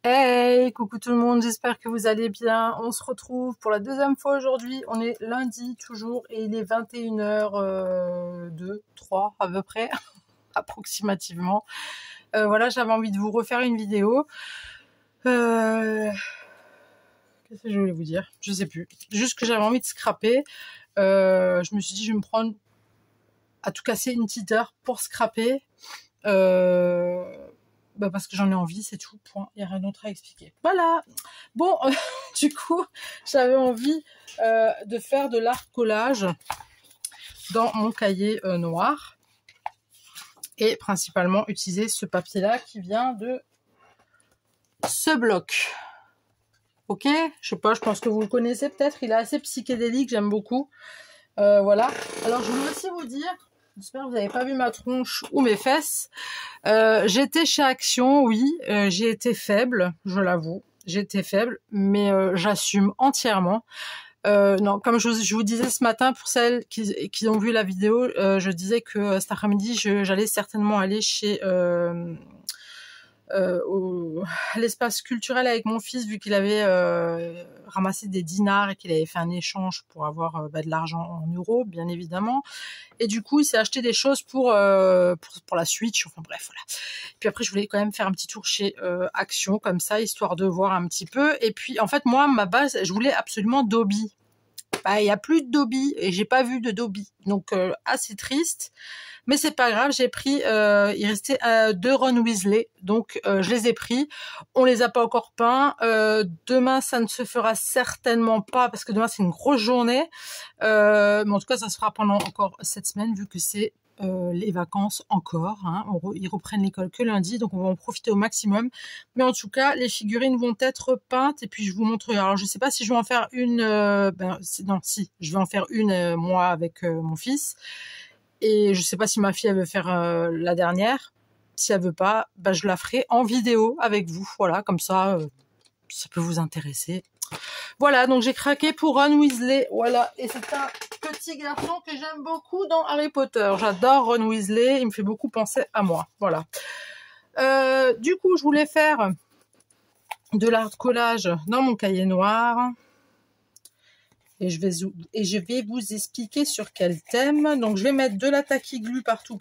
Hey, coucou tout le monde, j'espère que vous allez bien. On se retrouve pour la deuxième fois aujourd'hui. On est lundi toujours et il est 21h02, 3 à peu près, approximativement. Voilà, j'avais envie de vous refaire une vidéo. Qu'est-ce que je voulais vous dire? Je sais plus. Juste que j'avais envie de scraper. Je me suis dit, je vais me prendre à tout casser une petite heure pour scraper. Parce que j'en ai envie, c'est tout, point. Il n'y a rien d'autre à expliquer. Voilà. Bon, du coup, j'avais envie de faire de l'art collage dans mon cahier noir. Et principalement utiliser ce papier-là qui vient de ce bloc. Ok? Je sais pas, je pense que vous le connaissez peut-être. Il est assez psychédélique, j'aime beaucoup. Voilà. Alors, je voulais aussi vous dire... J'espère que vous n'avez pas vu ma tronche ou mes fesses. J'étais chez Action, oui, j'ai été faible, je l'avoue. J'ai été faible, mais j'assume entièrement. Non, comme je vous disais ce matin, pour celles qui ont vu la vidéo, je disais que cet après-midi, j'allais certainement aller chez... l'espace culturel avec mon fils, vu qu'il avait ramassé des dinars et qu'il avait fait un échange pour avoir de l'argent en euros, bien évidemment. Et du coup, il s'est acheté des choses pour la Switch. Enfin bref, voilà. Puis après, je voulais quand même faire un petit tour chez Action, comme ça, histoire de voir un petit peu. Et puis, en fait, moi, ma base, je voulais absolument Dobby. Bah, il n'y a plus de Dobby et j'ai pas vu de Dobby. Donc, assez triste. Mais c'est pas grave, j'ai pris, il restait 2 Ron Weasley, donc je les ai pris. On les a pas encore peints. Demain, ça ne se fera certainement pas parce que demain c'est une grosse journée. Mais en tout cas, ça se fera pendant encore cette semaine vu que c'est les vacances encore. Hein. Ils reprennent l'école que lundi, donc on va en profiter au maximum. Mais en tout cas, les figurines vont être peintes et puis je vous montrerai. Alors je sais pas si je vais en faire une. Si, je vais en faire une moi avec mon fils. Et je sais pas si ma fille elle veut faire la dernière. Si elle veut pas, je la ferai en vidéo avec vous. Voilà, comme ça, ça peut vous intéresser. Voilà, donc j'ai craqué pour Ron Weasley. Voilà, et c'est un petit garçon que j'aime beaucoup dans Harry Potter. J'adore Ron Weasley, il me fait beaucoup penser à moi. Voilà. Du coup, je voulais faire de l'art collage dans mon cahier noir. Et je vais vous expliquer sur quel thème. Donc, je vais mettre de la tacky glue partout.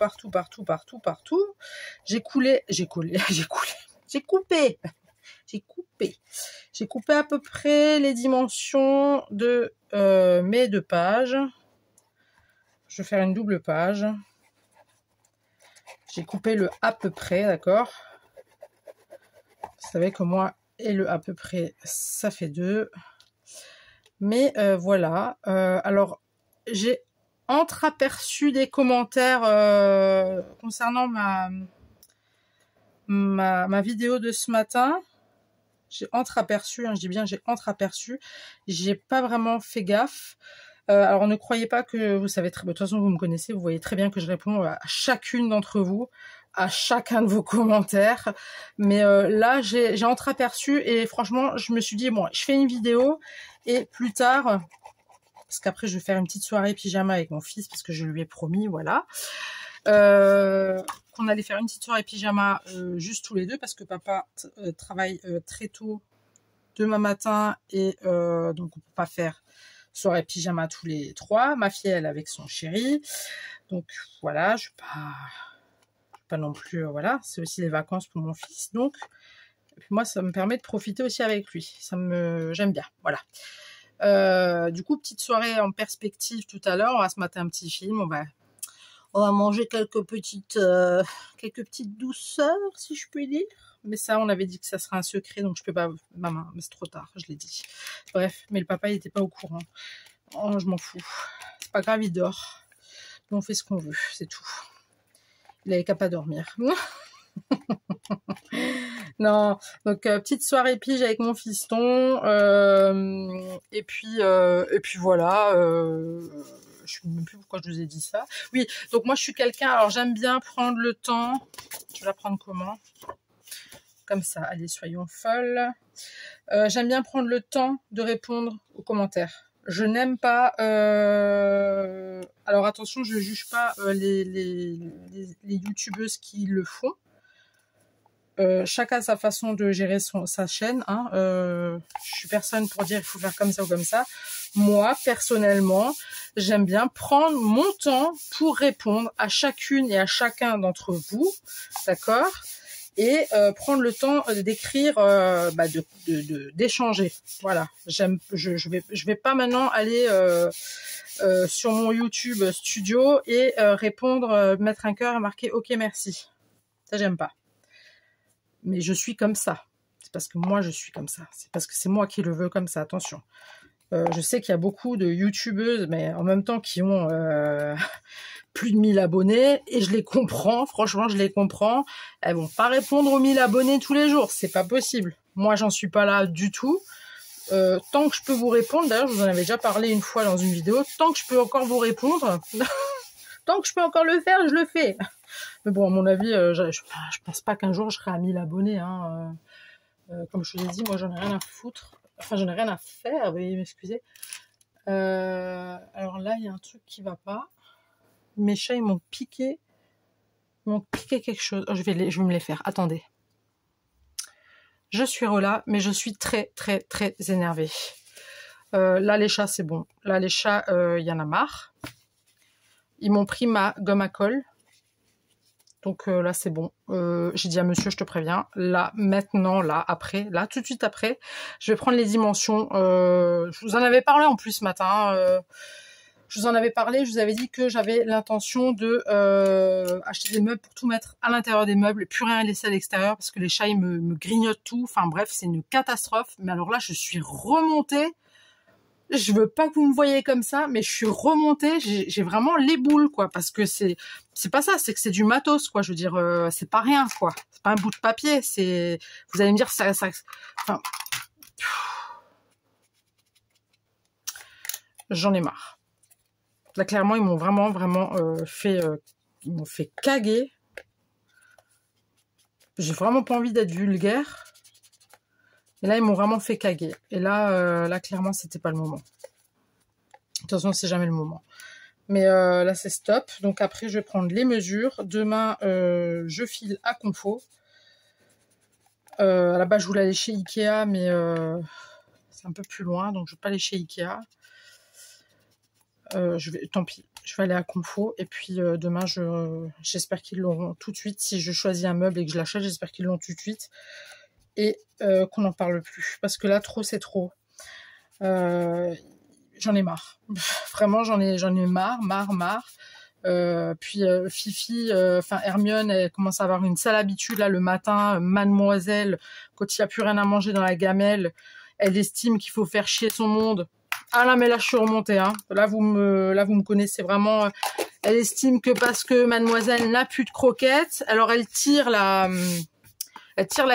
J'ai coupé à peu près les dimensions de mes 2 pages. Je vais faire une double page. J'ai coupé le à peu près, d'accord? Vous savez que moi et le à peu près, ça fait 2. Mais voilà. Alors, j'ai entreaperçu des commentaires concernant ma vidéo de ce matin. J'ai entreaperçu, je dis bien j'ai entreaperçu. J'ai pas vraiment fait gaffe. Alors ne croyez pas que vous savez très bien. De toute façon, vous me connaissez, vous voyez très bien que je réponds à chacune d'entre vous, à chacun de vos commentaires. Mais là, j'ai entreaperçu et franchement, je me suis dit bon, je fais une vidéo et plus tard, parce qu'après je vais faire une petite soirée pyjama avec mon fils parce que je lui ai promis, voilà. Qu'on allait faire une petite soirée pyjama juste tous les deux parce que papa travaille très tôt demain matin et donc on peut pas faire soirée pyjama tous les 3. Ma fille elle avec son chéri, donc voilà, je vais pas non plus voilà, c'est aussi les vacances pour mon fils, donc et puis moi ça me permet de profiter aussi avec lui, j'aime bien, voilà. Du coup, petite soirée en perspective tout à l'heure, on va se mater un petit film, on va manger quelques petites douceurs, si je puis dire. Mais ça, on avait dit que ça serait un secret, donc je peux pas... Maman, mais c'est trop tard, je l'ai dit. Bref, mais le papa, il était pas au courant. Oh, je m'en fous. C'est pas grave, il dort. On fait ce qu'on veut, c'est tout. Il avait qu'à pas dormir. Non, donc petite soirée pige avec mon fiston. Et puis voilà... je ne sais même plus pourquoi je vous ai dit ça. Oui, donc moi je suis quelqu'un, alors j'aime bien prendre le temps. Je vais la prendre comment? Comme ça, allez, soyons folles. J'aime bien prendre le temps de répondre aux commentaires. Je n'aime pas... Alors attention, je ne juge pas les youtubeuses qui le font. chacun a sa façon de gérer sa chaîne. Hein. Je suis personne pour dire il faut faire comme ça ou comme ça. Moi, personnellement, j'aime bien prendre mon temps pour répondre à chacune et à chacun d'entre vous, d'accord, et prendre le temps d'écrire, d'échanger. Voilà. Je vais pas maintenant aller sur mon YouTube studio et répondre, mettre un cœur et marquer OK merci. Ça j'aime pas. Mais je suis comme ça. C'est parce que moi je suis comme ça. C'est parce que c'est moi qui le veux comme ça. Attention. Je sais qu'il y a beaucoup de youtubeuses, mais en même temps qui ont plus de 1000 abonnés, et je les comprends, franchement je les comprends. Elles vont pas répondre aux 1000 abonnés tous les jours, c'est pas possible. Moi j'en suis pas là du tout. Tant que je peux vous répondre, d'ailleurs je vous en avais déjà parlé une fois dans une vidéo, tant que je peux encore vous répondre, tant que je peux encore le faire, je le fais. Mais bon, à mon avis, je pense pas qu'un jour je serai à 1000 abonnés. Hein. Comme je vous l'ai dit, moi j'en ai rien à foutre. Enfin, j'en ai rien à faire, veuillez m'excuser. Alors là, il y a un truc qui va pas. Mes chats, ils m'ont piqué. Ils m'ont piqué quelque chose. Oh, je vais me les faire. Attendez. Je suis relâche, mais je suis très, très, très énervée. Là, les chats, c'est bon. Là, les chats, il y en a marre. Ils m'ont pris ma gomme à colle. Donc là, c'est bon. J'ai dit à monsieur, je te préviens. Là, maintenant, là, après, là, tout de suite après, je vais prendre les dimensions. Je vous en avais parlé en plus ce matin. Je vous en avais parlé. Je vous avais dit que j'avais l'intention de acheter des meubles pour tout mettre à l'intérieur des meubles et plus rien laisser à l'extérieur parce que les chats, ils me grignotent tout. Enfin bref, c'est une catastrophe. Mais alors là, je suis remontée. Je veux pas que vous me voyez comme ça, mais je suis remontée, j'ai vraiment les boules, quoi, parce que c'est pas ça, c'est que c'est du matos, quoi, je veux dire, c'est pas rien, quoi, c'est pas un bout de papier, c'est, vous allez me dire, enfin, j'en ai marre. Là, clairement, ils m'ont vraiment ils m'ont fait caguer. J'ai vraiment pas envie d'être vulgaire. Et là, ils m'ont vraiment fait caguer. Et là, là clairement, c'était pas le moment. De toute façon, c'est jamais le moment. Mais là, c'est stop. Donc après, je vais prendre les mesures. Demain, je file à Confo. À la base, je voulais aller chez Ikea, mais c'est un peu plus loin. Donc, je vais pas aller chez Ikea. Tant pis. Je vais aller à Confo. Et puis, demain, j'espère qu'ils l'auront tout de suite. Si je choisis un meuble et que je l'achète, j'espère qu'ils l'ont tout de suite. Et qu'on n'en parle plus. Parce que là, trop, c'est trop. J'en ai marre. Vraiment, j'en ai marre. Puis Fifi, enfin Hermione, elle commence à avoir une sale habitude. Là, le matin, mademoiselle, quand il n'y a plus rien à manger dans la gamelle, elle estime qu'il faut faire chier son monde. Ah là, mais là, je suis remontée. Hein. Là, vous me connaissez vraiment. Elle estime que parce que mademoiselle n'a plus de croquettes, alors elle tire la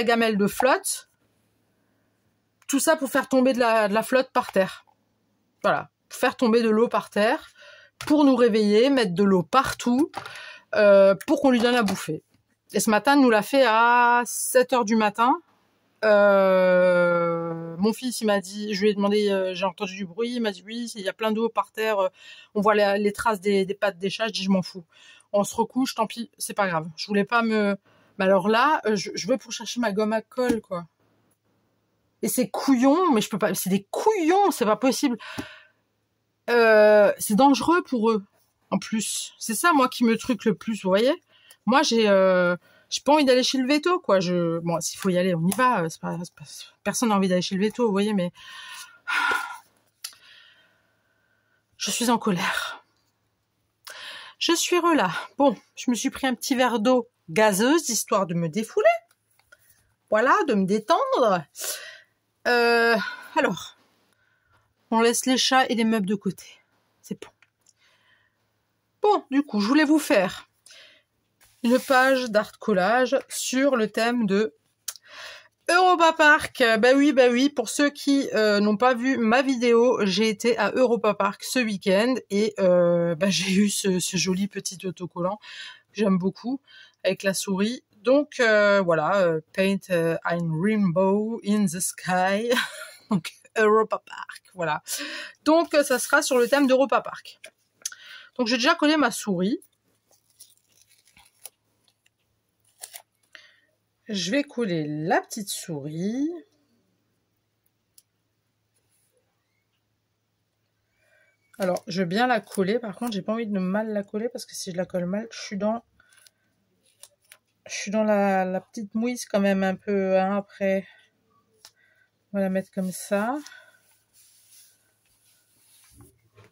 gamelle de flotte. Tout ça pour faire tomber de la flotte par terre. Voilà, faire tomber de l'eau par terre, pour nous réveiller, mettre de l'eau partout, pour qu'on lui donne à bouffer. Et ce matin, elle nous l'a fait à 7h du matin. Mon fils, il m'a dit, je lui ai demandé, j'ai entendu du bruit, il m'a dit oui, il y a plein d'eau par terre, on voit les traces des pattes des chats. Je dis je m'en fous. On se recouche, tant pis, c'est pas grave. Je voulais pas me... Mais alors là, je vais pour chercher ma gomme à colle, quoi. Et c'est couillon, mais je peux pas, c'est des couillons, c'est pas possible. C'est dangereux pour eux, en plus. C'est ça, moi, qui me truque le plus, vous voyez. Moi, j'ai pas envie d'aller chez le veto, quoi. Bon, s'il faut y aller, on y va. Personne n'a envie d'aller chez le veto, vous voyez, mais je suis en colère. Je suis relâche. Bon, je me suis pris un petit verre d'eau gazeuse, histoire de me défouler. Voilà, de me détendre. Alors, on laisse les chats et les meubles de côté. C'est bon. Bon, du coup, je voulais vous faire une page d'art collage sur le thème de Europa Park. Bah oui, pour ceux qui n'ont pas vu ma vidéo, j'ai été à Europa Park ce week-end et j'ai eu ce joli petit autocollant que j'aime beaucoup avec la souris. Donc voilà, paint a rainbow in the sky. Donc Europa Park, voilà. Donc ça sera sur le thème d'Europa Park. Donc j'ai déjà collé ma souris. je vais coller la petite souris. Alors, je veux bien la coller. Par contre, j'ai pas envie de mal la coller parce que si je la colle mal, je suis dans la petite mouise quand même un peu, hein, après. On va la mettre comme ça.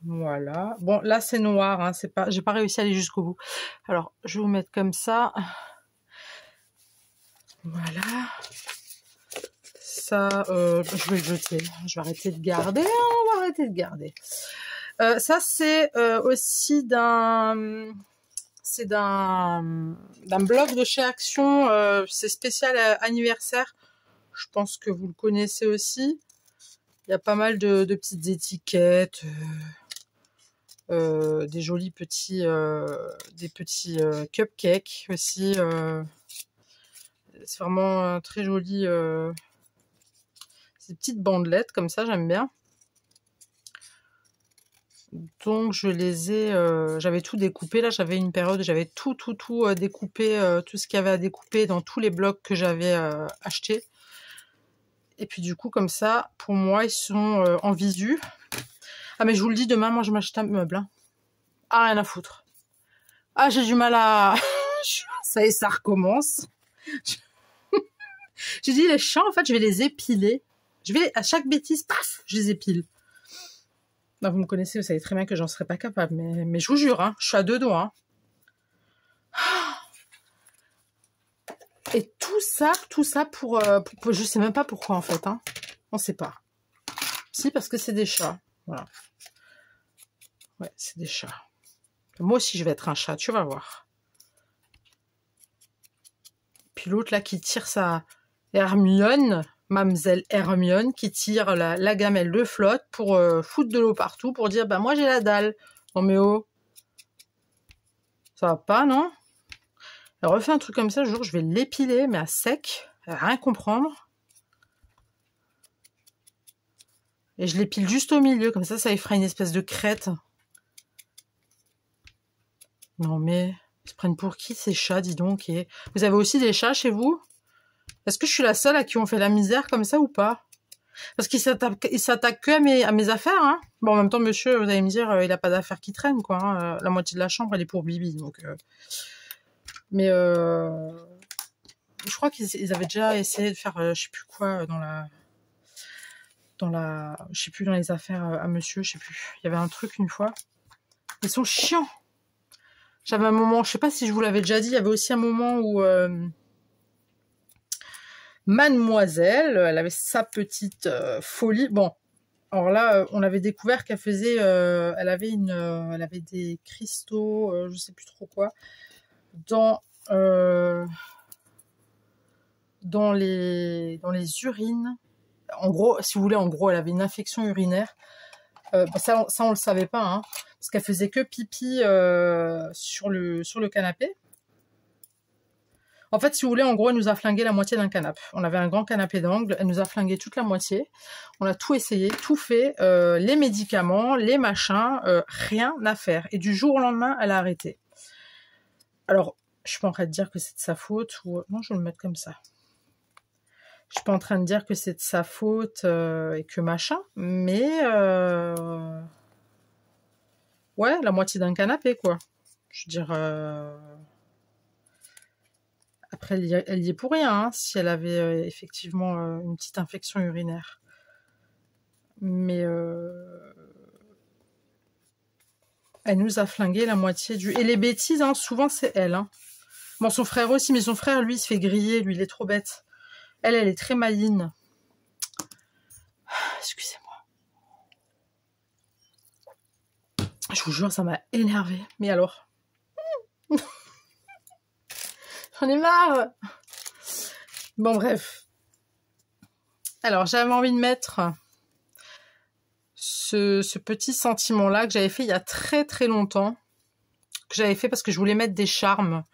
Voilà. Bon, là, c'est noir, hein, c'est pas, j'ai pas réussi à aller jusqu'au bout. Alors, je vais vous mettre comme ça. Voilà. Ça, je vais le jeter. Je vais arrêter de garder. On va arrêter de garder. Ça, c'est aussi d'un blog de chez Action. C'est spécial anniversaire. Je pense que vous le connaissez aussi. Il y a pas mal de petites étiquettes, des jolis petits, cupcakes aussi. C'est vraiment très joli. Ces petites bandelettes comme ça, j'aime bien. Donc je les ai, j'avais tout découpé. Là, j'avais une période où j'avais tout découpé, tout ce qu'il y avait à découper dans tous les blocs que j'avais achetés. Et puis du coup, comme ça, pour moi, ils sont en visu. Ah mais je vous le dis, demain, moi, je m'achète un meuble. Hein. Ah, rien à foutre. Ah, j'ai du mal à... ça y est, ça recommence. J'ai dit, les chats, en fait, je vais les épiler. Je vais, à chaque bêtise, paf, je les épile. Non, vous me connaissez, vous savez très bien que j'en serais pas capable. Mais je vous jure, hein, je suis à 2 doigts. Hein. Et tout ça pour je sais même pas pourquoi, en fait. Hein. On sait pas. Si, parce que c'est des chats. Voilà. Ouais, c'est des chats. Moi aussi, je vais être un chat, tu vas voir. Puis l'autre, là, qui tire sa Hermione, Mademoiselle Hermione, qui tire la gamelle de flotte pour foutre de l'eau partout, pour dire, bah moi, j'ai la dalle. Non, mais oh. Ça va pas, non? Elle refait un truc comme ça, le jour, je vais l'épiler, mais à sec, à rien comprendre. Et je l'épile juste au milieu, comme ça lui fera une espèce de crête. Non mais, ils se prennent pour qui ces chats, dis donc? Et... Vous avez aussi des chats chez vous? Est-ce que je suis la seule à qui on fait la misère comme ça ou pas? Parce qu'ils s'attaquent que à mes affaires, hein. Bon, en même temps, monsieur, vous allez me dire, il a pas d'affaires qui traînent, quoi. Hein. La moitié de la chambre, elle est pour Bibi, donc... Mais je crois qu'ils avaient déjà essayé de faire, je sais plus quoi, je sais plus, dans les affaires à monsieur, je sais plus. Il y avait un truc une fois. Ils sont chiants. J'avais un moment, je sais pas si je vous l'avais déjà dit, il y avait aussi un moment où Mademoiselle, elle avait sa petite folie. Bon, alors là, on avait découvert qu'elle faisait, elle avait des cristaux, je sais plus trop quoi, dans les urines. En gros, si vous voulez, elle avait une infection urinaire. Ça, on le savait pas, hein, parce qu'elle faisait que pipi sur le canapé. En fait, si vous voulez, en gros, elle nous a flingué la moitié d'un canapé. On avait un grand canapé d'angle, elle nous a flingué toute la moitié. On a tout essayé, tout fait, les médicaments, les machins, rien à faire. Et du jour au lendemain, elle a arrêté. Alors, je suis pas en train de dire que c'est de sa faute ou non, je vais le mettre comme ça. Je suis pas en train de dire que c'est de sa faute et que machin, mais ouais, la moitié d'un canapé, quoi. Je veux dire, après, elle y est pour rien, hein, si elle avait effectivement une petite infection urinaire. Mais elle nous a flingué la moitié du... Et les bêtises, hein, souvent, c'est elle. Hein. Bon, son frère aussi, mais son frère, lui, il se fait griller, lui, il est trop bête. Elle est très maligne. Excusez-moi. Je vous jure, ça m'a énervée. Mais alors j'en ai marre. Bon, bref. Alors, j'avais envie de mettre ce petit sentiment-là que j'avais fait il y a très très longtemps. Que j'avais fait parce que je voulais mettre des charmes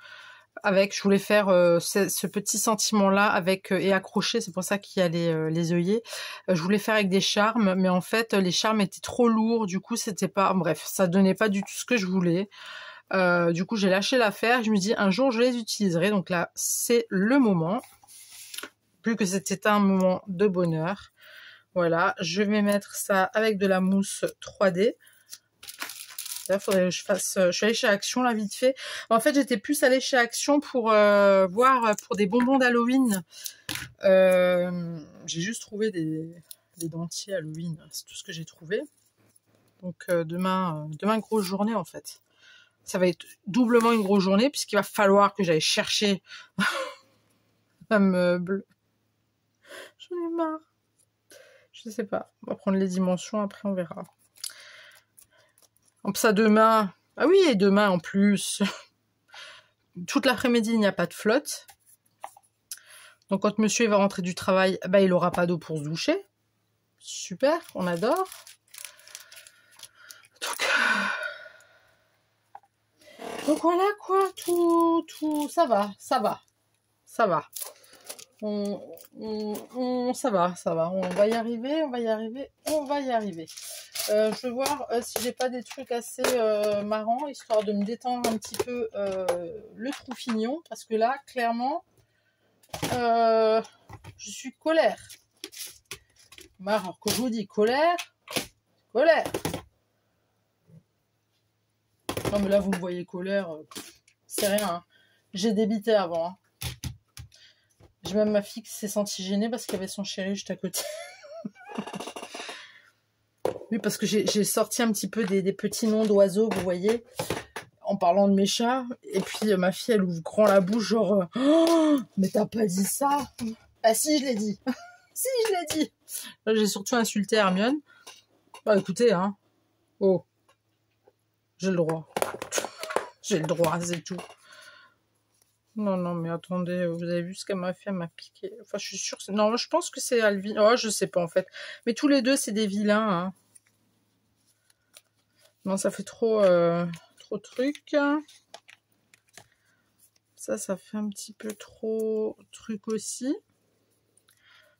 avec. Je voulais faire ce petit sentiment-là avec et accrocher. C'est pour ça qu'il y a les œillets. Je voulais faire avec des charmes, mais en fait, les charmes étaient trop lourds. Du coup, c'était pas... Bref, ça donnait pas du tout ce que je voulais. Du coup, j'ai lâché l'affaire. Je me dis, un jour, je les utiliserai. Donc là, c'est le moment. plus que c'était un moment de bonheur. Voilà, je vais mettre ça avec de la mousse 3D. Là, faudrait que je fasse... je suis allée chez Action, là, vite fait. En fait, j'étais plus allée chez Action pour voir pour des bonbons d'Halloween. J'ai juste trouvé des dentiers Halloween. C'est tout ce que j'ai trouvé. Donc, demain, grosse journée, en fait. Ça va être doublement une grosse journée, puisqu'il va falloir que j'aille chercher un meuble. J'en ai marre. Je sais pas. On va prendre les dimensions, après on verra. Ça demain. Ah oui, et demain en plus. Toute l'après-midi, il n'y a pas de flotte. Donc quand monsieur il va rentrer du travail, bah, il aura pas d'eau pour se doucher. Super, on adore. Donc voilà quoi, tout, ça va. Ça va. Ça va, on va y arriver. Je vais voir si j'ai pas des trucs assez marrants, histoire de me détendre un petit peu le troufignon, parce que là, clairement, je suis colère. Alors, quand je vous dis colère. Non, mais là, vous me voyez colère, c'est rien. Hein. J'ai débité avant. Hein. J'ai même ma fille qui s'est sentie gênée parce qu'il y avait son chéri juste à côté. Oui, parce que j'ai sorti un petit peu des petits noms d'oiseaux, vous voyez, en parlant de mes chats. Et puis ma fille, elle ouvre grand la bouche, genre oh, mais t'as pas dit ça? Ah si, je l'ai dit. Si, je l'ai dit. Là, j'ai surtout insulté Hermione. Bah écoutez, hein. Oh. J'ai le droit. J'ai le droit, c'est tout. Non, mais attendez, vous avez vu ce qu'elle m'a fait? Elle m'a piqué. Enfin, je suis sûre. Non, je pense que c'est Alvin. Oh, je sais pas en fait. Mais tous les deux, c'est des vilains. Hein. Non, ça fait trop truc. Ça fait un petit peu trop truc aussi.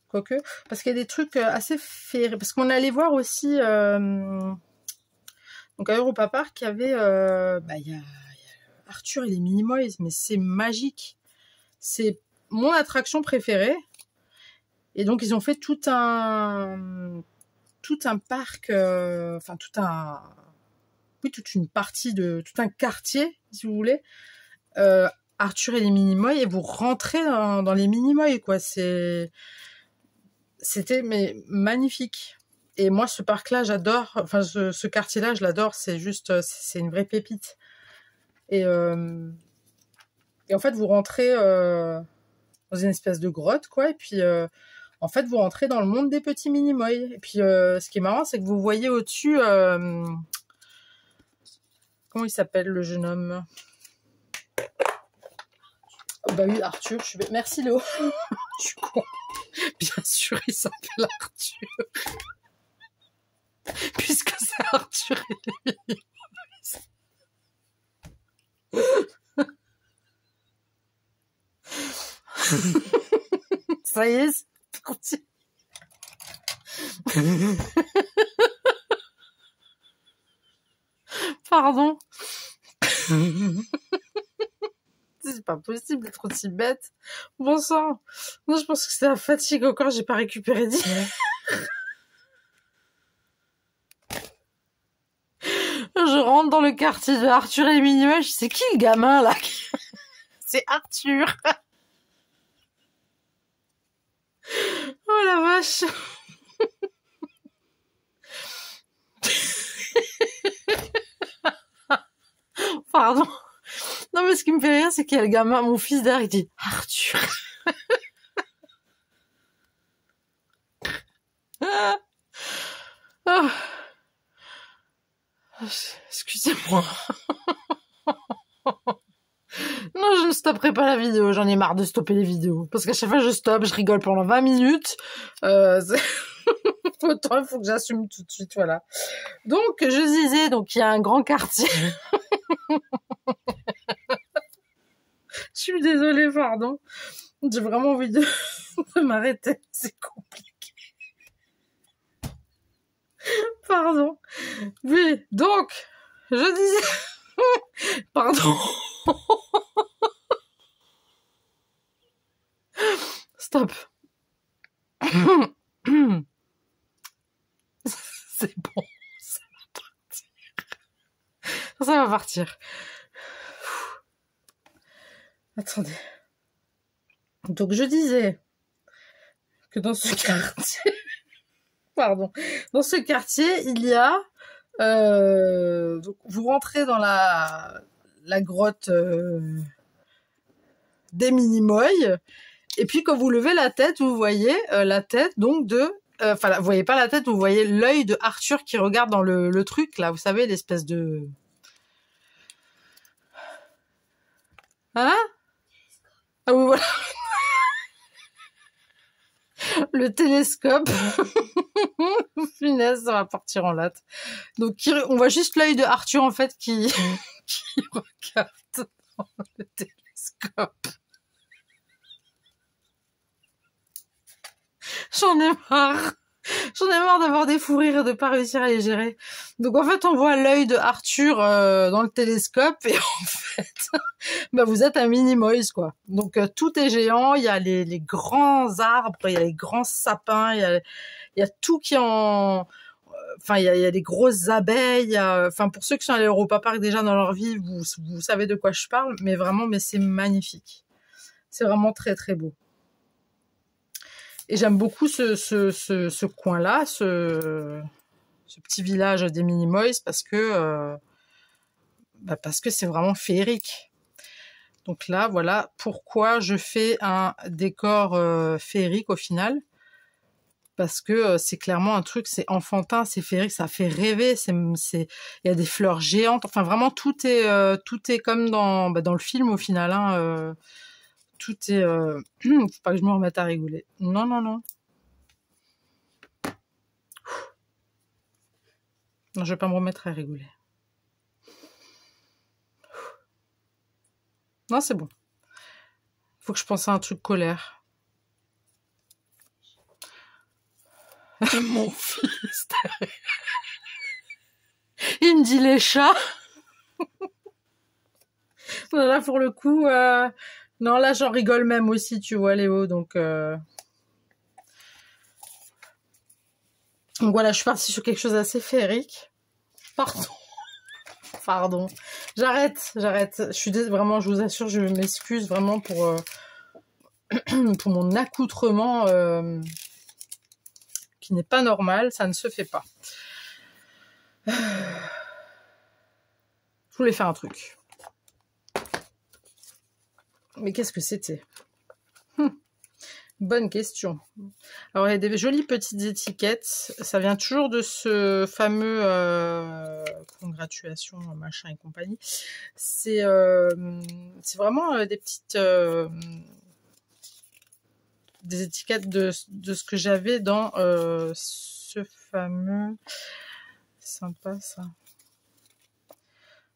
Quoique. Parce qu'il y a des trucs assez féeriques. Parce qu'on allait voir aussi. Donc à Europa Park, il y avait. Il y a Arthur et les Minimoys, mais c'est magique. C'est mon attraction préférée. Et donc ils ont fait tout un parc, toute une partie tout un quartier, si vous voulez. Arthur et les Minimoys, et vous rentrez dans les Minimoys, quoi. C'était mais magnifique. Et moi, ce parc-là, j'adore. Enfin, ce quartier-là, je l'adore. C'est juste, c'est une vraie pépite. Et en fait, vous rentrez dans une espèce de grotte, quoi. Et puis, en fait, vous rentrez dans le monde des petits Minimoys. Et puis, ce qui est marrant, c'est que vous voyez au-dessus... comment il s'appelle, le jeune homme? Oh, bah oui, Arthur. Merci, Léo. Je suis con. Bien sûr, il s'appelle Arthur. Puisque c'est Arthur et les Ça y est, c'est parti. Pardon. C'est pas possible d'être aussi bête. Bon sang. Non, je pense que c'est la fatigue encore, j'ai pas récupéré d'hier. Je rentre dans le quartier de Arthur et Minimoys, c'est qui le gamin là? C'est Arthur. Oh la vache. Pardon. Non mais ce qui me fait rire, c'est qu'il y a le gamin, mon fils derrière, il dit Arthur. Oh. Excusez-moi. Non, je ne stopperai pas la vidéo. J'en ai marre de stopper les vidéos. Parce qu'à chaque fois, je stoppe, je rigole pendant 20 minutes. Autant, il faut que j'assume tout de suite, voilà. Donc, je disais, donc il y a un grand quartier. Je suis désolée, pardon. J'ai vraiment envie de m'arrêter. C'est compliqué. Pardon. Oui, donc, je disais... Pardon. Stop. C'est bon, ça va partir. Attendez. Donc je disais que dans ce quartier, pardon, dans ce quartier, il y a, donc vous rentrez dans la grotte des Minimoy, et puis quand vous levez la tête, vous voyez la tête donc de, enfin vous voyez pas la tête, vous voyez l'œil de Arthur qui regarde dans le truc là, vous savez, l'espèce de, hein? Ah oui, voilà. Le télescope. Punaise, ça va partir en latte. Donc, on voit juste l'œil de Arthur, en fait, qui regarde dans le télescope. J'en ai marre. J'en ai marre d'avoir des fous rires et de pas réussir à les gérer. Donc, en fait, on voit l'œil de Arthur dans le télescope et en fait, bah, vous êtes un Minimoys, quoi. Donc, tout est géant. Il y a les grands arbres, il y a les grands sapins, il y a tout qui est en... Enfin, il y a des grosses abeilles. Enfin, pour ceux qui sont allés au Europa Park déjà dans leur vie, vous savez de quoi je parle. Mais vraiment, mais c'est magnifique. C'est vraiment très, très beau. Et j'aime beaucoup ce coin-là, ce petit village des Minimoys, parce que c'est vraiment féerique. Donc là, voilà pourquoi je fais un décor féerique au final. Parce que c'est clairement un truc, c'est enfantin, c'est féerique, ça fait rêver. Il y a des fleurs géantes. Enfin, vraiment, tout est comme dans le film au final. Hein, tout est... faut pas que je me remette à rigoler. Non, non, non. Non, je vais pas me remettre à rigoler. Non, c'est bon. Faut que je pense à un truc colère. Mon fils, il me dit les chats. Là, pour le coup, non, là, j'en rigole même aussi, tu vois, Léo. Donc voilà, je suis partie sur quelque chose d'assez féerique. Pardon. J'arrête. Je suis vraiment, je vous assure, je m'excuse vraiment pour mon accoutrement qui n'est pas normal. Ça ne se fait pas. Je voulais faire un truc. Mais qu'est-ce que c'était? Bonne question. Alors, il y a des jolies petites étiquettes. Ça vient toujours de ce fameux congratulations, machin et compagnie. C'est vraiment des petites... des étiquettes de ce que j'avais dans ce fameux... C'est sympa, ça.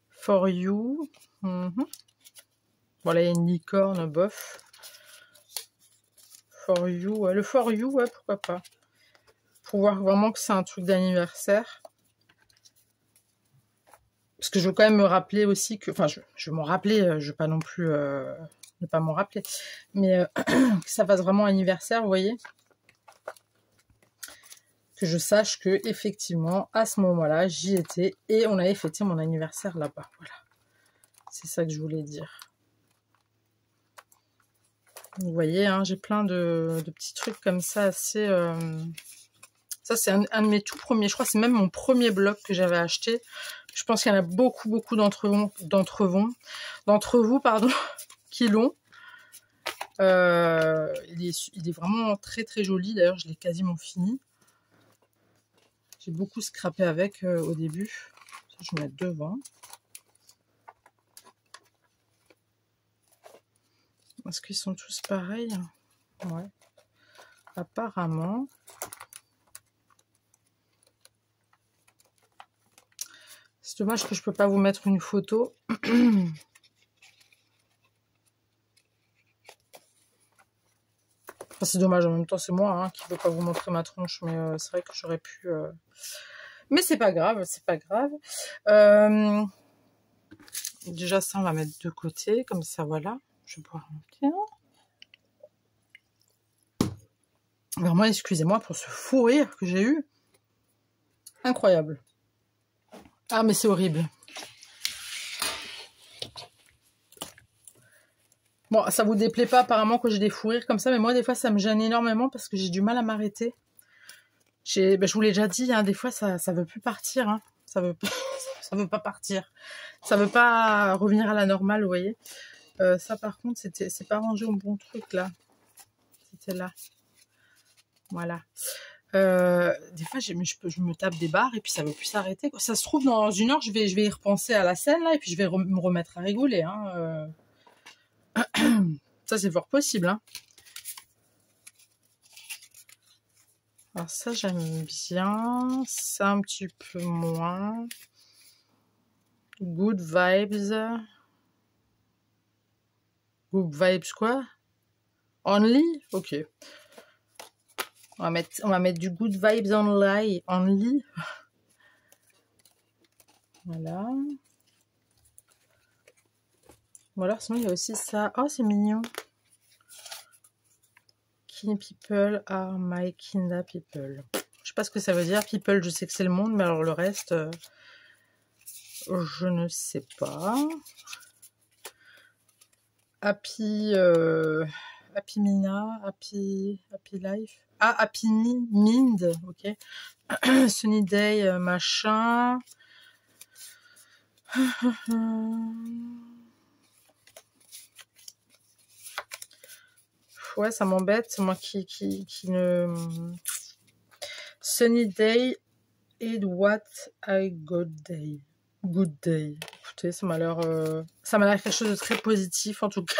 For You. Voilà, il y a une licorne, bof. For You, ouais, le For You, ouais, pourquoi pas. Pour voir vraiment que c'est un truc d'anniversaire. Parce que je veux quand même me rappeler aussi que... Enfin, je veux m'en rappeler, je veux pas non plus ne pas m'en rappeler. Mais que ça fasse vraiment anniversaire, vous voyez. Que je sache que, effectivement, à ce moment-là, j'y étais. Et on avait fêté mon anniversaire là-bas. Voilà. C'est ça que je voulais dire. Vous voyez, hein, j'ai plein de petits trucs comme ça assez... Ça, c'est un de mes tout premiers. Je crois que c'est même mon premier bloc que j'avais acheté. Je pense qu'il y en a beaucoup d'entre vous, qui l'ont. Il est vraiment très très joli. D'ailleurs, je l'ai quasiment fini. J'ai beaucoup scrappé avec au début. Je vais mettre devant. Est-ce qu'ils sont tous pareils? Ouais. Apparemment. C'est dommage que je peux pas vous mettre une photo. Enfin, c'est dommage, en même temps c'est moi hein, qui ne veux pas vous montrer ma tronche, mais c'est vrai que j'aurais pu... Mais c'est pas grave, c'est pas grave. Déjà ça on va mettre de côté, comme ça voilà. Je vais boire un petit. Vraiment, excusez-moi pour ce fou rire que j'ai eu. Incroyable. Ah, mais c'est horrible. Bon, ça vous déplaît pas apparemment que j'ai des fous rires comme ça, mais moi, des fois, ça me gêne énormément parce que j'ai du mal à m'arrêter. Ben, je vous l'ai déjà dit, hein, des fois, ça veut plus partir. Hein. Ça veut pas partir. Ça veut pas revenir à la normale, vous voyez. Ça, par contre, c'est pas rangé au bon truc, là. C'était là. Voilà. Des fois, je me tape des barres et puis ça veut plus s'arrêter. Ça se trouve, dans une heure, je vais y repenser à la scène, là, et puis je vais me remettre à rigoler. Hein. Ça, c'est fort possible. Hein. Alors ça, j'aime bien. Ça, un petit peu moins. Good vibes. Good vibes quoi? Only? Ok. On va mettre du good vibes only. Voilà. Voilà, sinon il y a aussi ça. Oh, c'est mignon. Kin people are my kinda people. Je sais pas ce que ça veut dire. People, je sais que c'est le monde, mais alors le reste, je ne sais pas. Happy Mina, Happy Life. Ah, Happy Mind, ok. Sunny Day, machin. Ouais, ça m'embête, c'est moi qui ne... Sunny Day et What I Good Day. Good Day. Écoutez, ça m'a l'air quelque chose de très positif, en tout cas.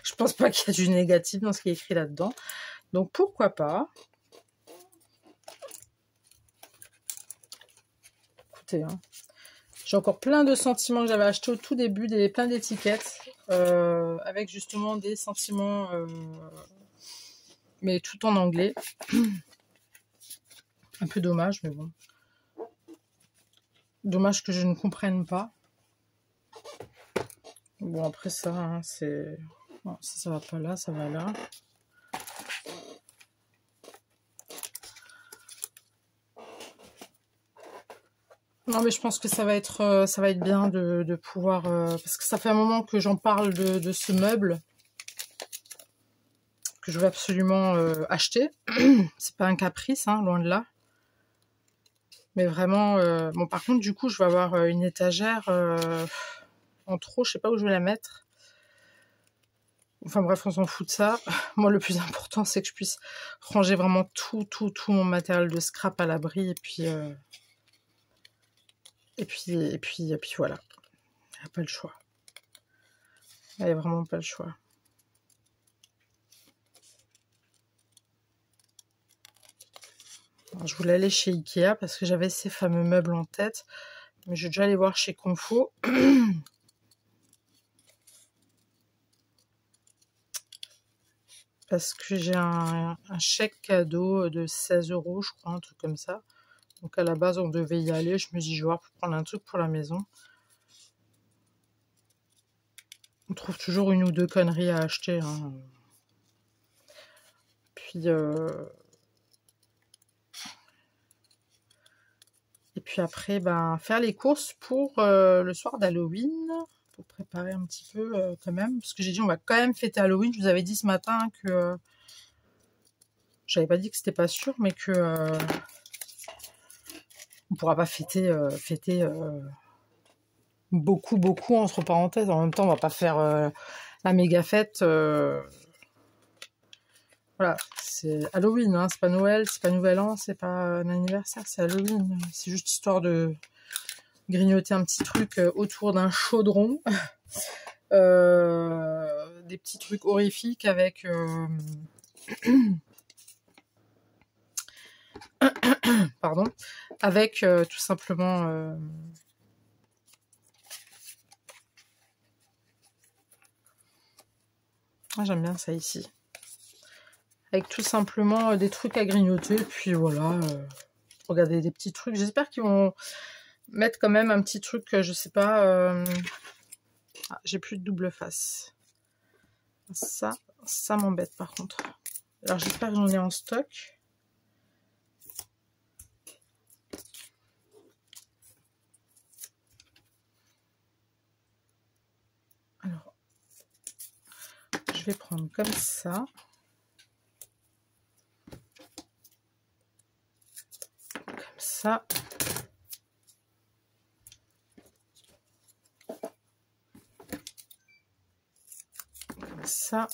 Je pense pas qu'il y a du négatif dans ce qui est écrit là-dedans. Donc, pourquoi pas. Écoutez, hein. J'ai encore plein de sentiments que j'avais achetés au tout début, plein d'étiquettes, avec justement des sentiments, mais tout en anglais. Un peu dommage, mais bon. Dommage que je ne comprenne pas. Bon, après ça, hein, c'est... Bon, ça va pas là, ça va là. Non, mais je pense que ça va être bien de pouvoir... parce que ça fait un moment que j'en parle de ce meuble que je veux absolument acheter. C'est pas un caprice, hein, loin de là. Mais vraiment... Bon, par contre, du coup, je vais avoir une étagère en trop. Je sais pas où je vais la mettre. Enfin bref, on s'en fout de ça. Moi, le plus important, c'est que je puisse ranger vraiment tout mon matériel de scrap à l'abri. Et puis voilà. Il n'y a pas le choix. Il n'y a vraiment pas le choix. Alors, je voulais aller chez Ikea parce que j'avais ces fameux meubles en tête. Mais je vais déjà aller voir chez Confo. Parce que j'ai un chèque cadeau de 16 €, je crois, un truc comme ça. Donc à la base, on devait y aller. Je me dis, je vais voir pour prendre un truc pour la maison. On trouve toujours une ou deux conneries à acheter. Hein. Puis... Et puis après, ben, faire les courses pour le soir d'Halloween. Pour préparer un petit peu quand même. Parce que j'ai dit, on va quand même fêter Halloween. Je vous avais dit ce matin que... j'avais pas dit que c'était pas sûr, mais que... on pourra pas fêter beaucoup entre parenthèses. En même temps, on va pas faire la méga fête. Voilà, c'est Halloween, hein, c'est pas Noël, c'est pas Nouvel An, c'est pas un anniversaire, c'est Halloween. C'est juste histoire de grignoter un petit truc autour d'un chaudron. Des petits trucs horrifiques avec... pardon, avec tout simplement... Ah, j'aime bien ça ici. Avec tout simplement des trucs à grignoter. Puis voilà, regardez des petits trucs. J'espère qu'ils vont mettre quand même un petit truc, je sais pas. Ah, j'ai plus de double face. Ça m'embête par contre. Alors j'espère que j'en ai en stock. Alors, je vais prendre comme ça. Comme ça. Comme ça.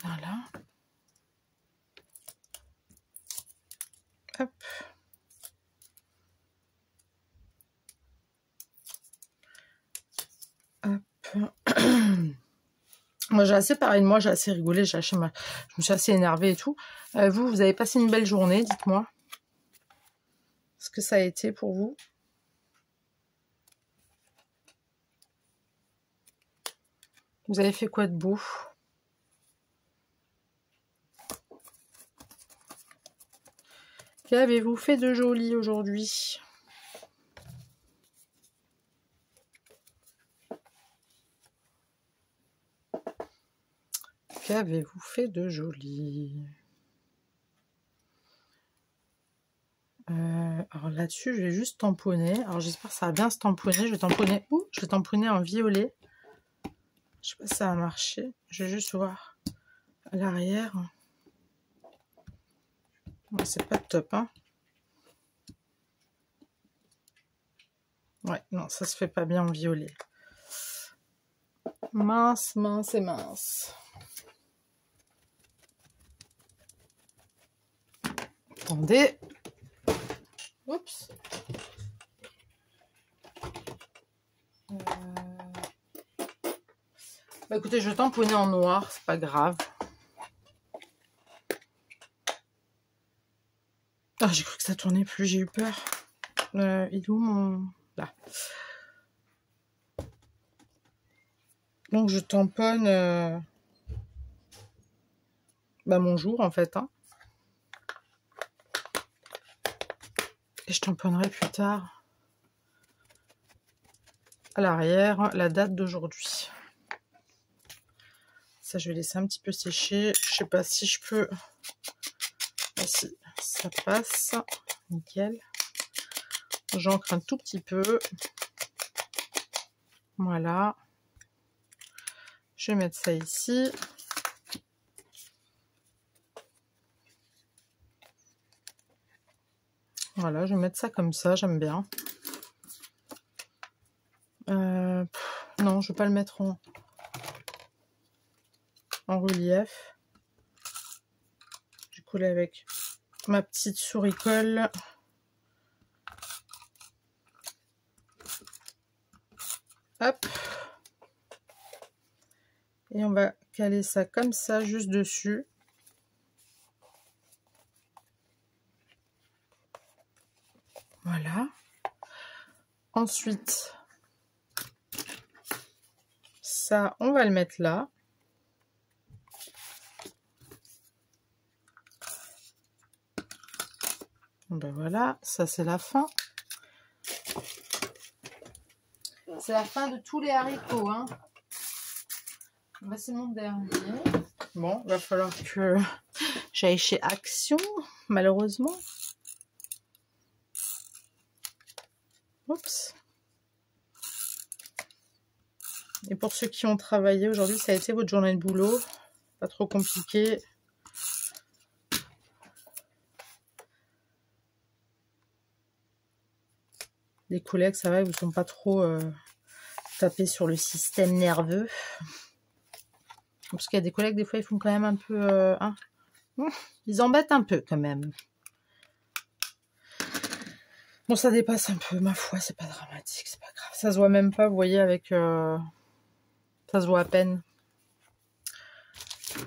Voilà. Hop. Hop. Moi j'ai assez parlé de moi, j'ai assez rigolé, je me suis assez énervée et tout. Vous avez passé une belle journée, dites-moi. Ce que ça a été pour vous. Vous avez fait quoi de beau? Qu'avez-vous fait de joli aujourd'hui? Qu'avez-vous fait de joli? Alors là-dessus, je vais juste tamponner. Alors j'espère que ça va bien se tamponner. Je vais tamponner. Ouh, je vais tamponner en violet. Je sais pas si ça va marcher. Je vais juste voir à l'arrière. Ouais, c'est pas top, hein. Ouais, non, ça se fait pas bien en violet. Mince, mince et mince. Attendez. Oups. Bah écoutez, je vais tamponner en noir, c'est pas grave. Ah, j'ai cru que ça tournait plus, j'ai eu peur. Il est où mon... Là. Donc je tamponne bah, mon jour en fait. Hein. Et je tamponnerai plus tard à l'arrière la date d'aujourd'hui. Ça, je vais laisser un petit peu sécher. Je sais pas si je peux... Si, ça passe. Nickel. J'encre un tout petit peu. Voilà. Je vais mettre ça ici. Voilà, je vais mettre ça comme ça, j'aime bien. Non, je ne vais pas le mettre en relief. Je vais coller avec ma petite souris colle. Hop. Et on va caler ça comme ça, juste dessus. Voilà. Ensuite, ça, on va le mettre là. Ben voilà, ça c'est la fin. C'est la fin de tous les haricots. Hein. Ben, c'est mon dernier. Bon, il va falloir que j'aille chez Action, malheureusement. Oups. Et pour ceux qui ont travaillé aujourd'hui, ça a été votre journée de boulot. Pas trop compliqué. Les collègues, ça va, ils ne vous sont pas trop tapés sur le système nerveux. Parce qu'il y a des collègues, des fois, ils font quand même un peu... hein, ils embêtent un peu quand même. Bon, ça dépasse un peu, ma foi, c'est pas dramatique, c'est pas grave. Ça se voit même pas, vous voyez, avec... ça se voit à peine.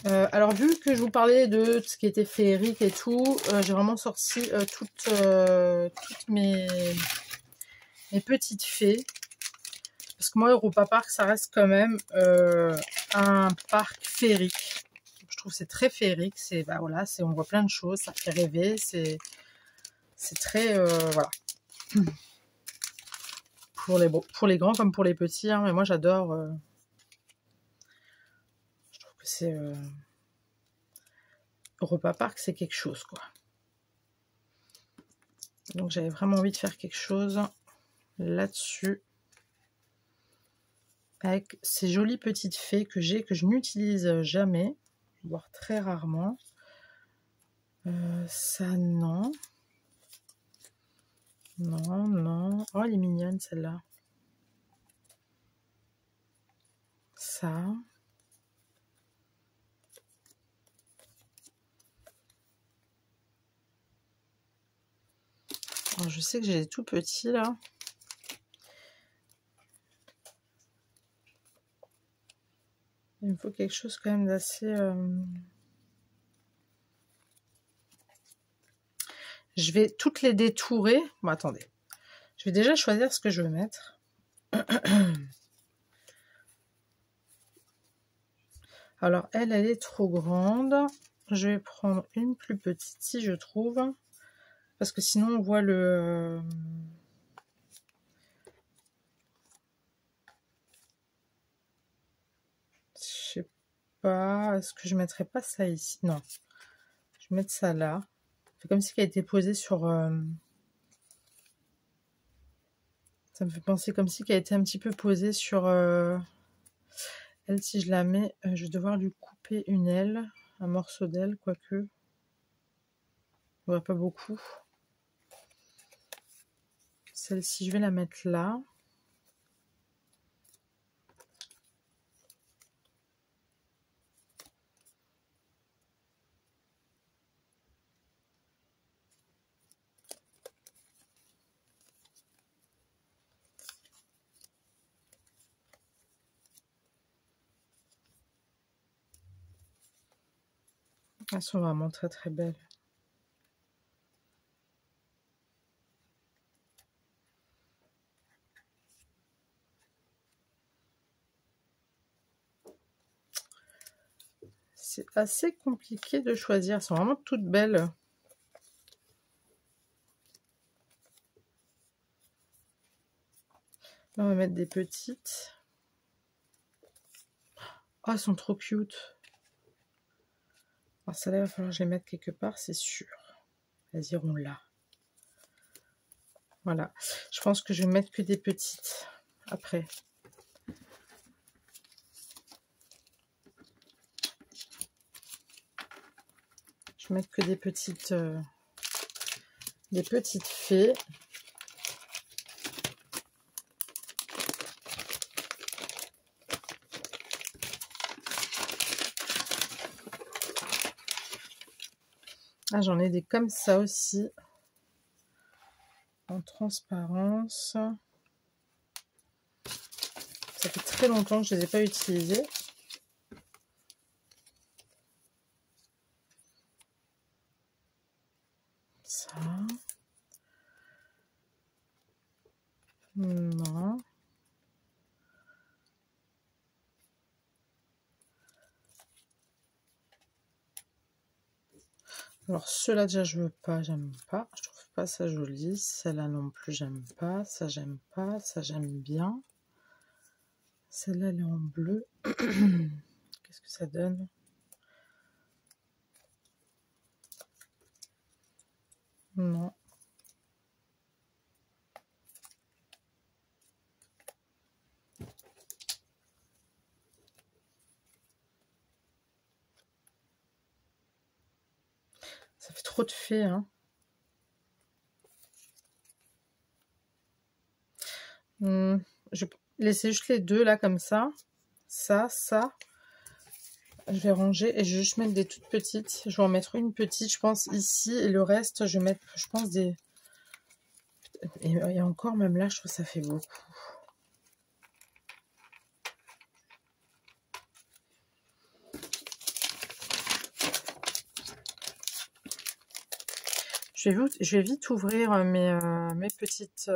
Alors, vu que je vous parlais de ce qui était féerique et tout, j'ai vraiment sorti toutes mes petites fées. Parce que moi, Europa Park, ça reste quand même un parc féerique. Je trouve que c'est très féerique. C'est, bah, voilà, on voit plein de choses, ça fait rêver. C'est très... voilà. pour les grands comme pour les petits, hein, mais moi j'adore. Je trouve que c'est Europa Park, c'est quelque chose, quoi. Donc j'avais vraiment envie de faire quelque chose là-dessus avec ces jolies petites fées que j'ai, que je n'utilise jamais, voire très rarement. Ça, non. Non, non. Oh, elle est mignonne, celle-là. Ça. Alors, je sais que j'ai des tout petits, là. Il me faut quelque chose quand même d'assez... Je vais toutes les détourer. Bon, attendez. Je vais déjà choisir ce que je veux mettre. Alors, elle est trop grande. Je vais prendre une plus petite, si je trouve. Parce que sinon, on voit le... Je sais pas. Est-ce que je mettrais pas ça ici? Non. Je vais mettre ça là. C'est comme si elle a été posée sur... Ça me fait penser comme si elle a été un petit peu posée sur... Elle, si je la mets, je vais devoir lui couper une aile. Un morceau d'aile, quoique. Ouais, pas beaucoup. Celle-ci, je vais la mettre là. Elles sont vraiment très très belles. C'est assez compliqué de choisir. Elles sont vraiment toutes belles. Là, on va mettre des petites. Oh, elles sont trop cute. Alors, celle-là, il va falloir que je les mette quelque part, c'est sûr. Elles iront là. Voilà. Je pense que je vais mettre que des petites après. Je vais mettre que des petites fées. Ah, j'en ai des comme ça aussi. En transparence. Ça fait très longtemps que je ne les ai pas utilisées. Ça. Non. Alors ceux-là déjà je veux pas, j'aime pas. Je trouve pas ça joli. Celle-là non plus j'aime pas. Ça j'aime pas. Ça j'aime bien. Celle-là elle est en bleu. Qu'est-ce que ça donne? Non. Ça fait trop de fées, hein. Je vais laisser juste les deux là comme ça. Ça. Je vais ranger et je vais juste mettre des toutes petites. Je vais en mettre une petite, je pense, ici. Et le reste, je vais mettre, je pense, des... Et encore, même là, je trouve que ça fait beaucoup. Je vais vite ouvrir mes petites